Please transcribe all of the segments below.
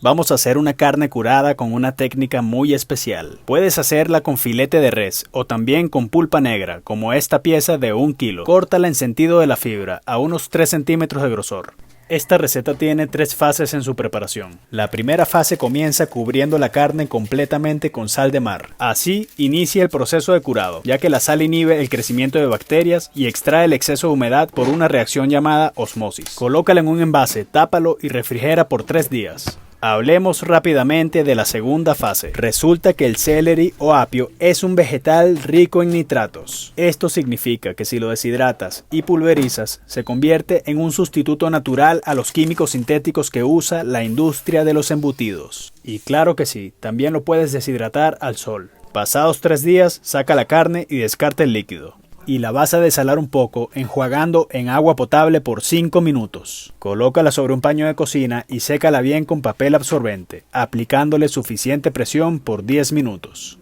Vamos a hacer una carne curada con una técnica muy especial. Puedes hacerla con filete de res o también con pulpa negra, como esta pieza de 1 kilo. Córtala en sentido de la fibra, a unos 3 centímetros de grosor. Esta receta tiene 3 fases en su preparación. La primera fase comienza cubriendo la carne completamente con sal de mar. Así inicia el proceso de curado, ya que la sal inhibe el crecimiento de bacterias y extrae el exceso de humedad por una reacción llamada osmosis. Colócala en un envase, tápalo y refrigera por 3 días. Hablemos rápidamente de la segunda fase. Resulta que el celery o apio es un vegetal rico en nitratos. Esto significa que si lo deshidratas y pulverizas, se convierte en un sustituto natural a los químicos sintéticos que usa la industria de los embutidos. Y claro que sí, también lo puedes deshidratar al sol. Pasados 3 días, saca la carne y descarta el líquido. Y la vas a desalar un poco enjuagando en agua potable por 5 minutos. Colócala sobre un paño de cocina y sécala bien con papel absorbente, aplicándole suficiente presión por 10 minutos.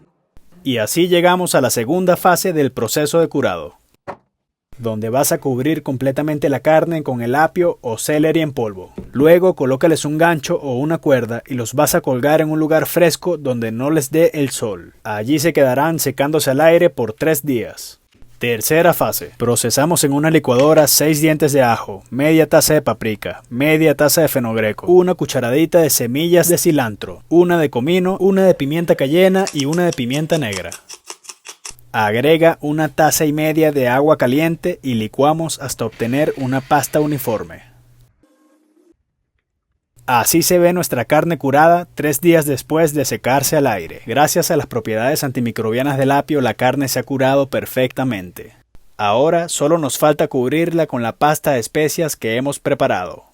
Y así llegamos a la segunda fase del proceso de curado, donde vas a cubrir completamente la carne con el apio o celery en polvo. Luego colócales un gancho o una cuerda y los vas a colgar en un lugar fresco donde no les dé el sol. Allí se quedarán secándose al aire por 3 días. Tercera fase. Procesamos en una licuadora 6 dientes de ajo, media taza de paprika, media taza de fenogreco, una cucharadita de semillas de cilantro, una de comino, una de pimienta cayena y una de pimienta negra. Agrega 1,5 tazas de agua caliente y licuamos hasta obtener una pasta uniforme. Así se ve nuestra carne curada 3 días después de secarse al aire. Gracias a las propiedades antimicrobianas del apio, la carne se ha curado perfectamente. Ahora solo nos falta cubrirla con la pasta de especias que hemos preparado.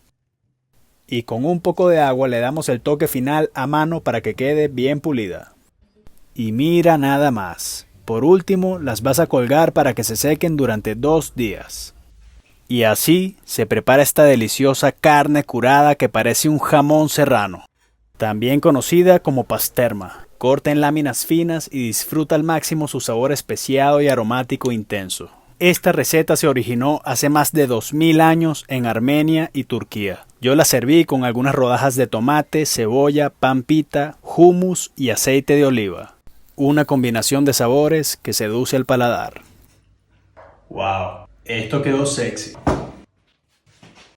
Y con un poco de agua le damos el toque final a mano para que quede bien pulida. Y mira nada más. Por último, las vas a colgar para que se sequen durante 2 días. Y así se prepara esta deliciosa carne curada que parece un jamón serrano, también conocida como pasterma. Corta en láminas finas y disfruta al máximo su sabor especiado y aromático intenso. Esta receta se originó hace más de 2000 años en Armenia y Turquía. Yo la serví con algunas rodajas de tomate, cebolla, pan pita, hummus y aceite de oliva. Una combinación de sabores que seduce al paladar. ¡Wow! Esto quedó sexy.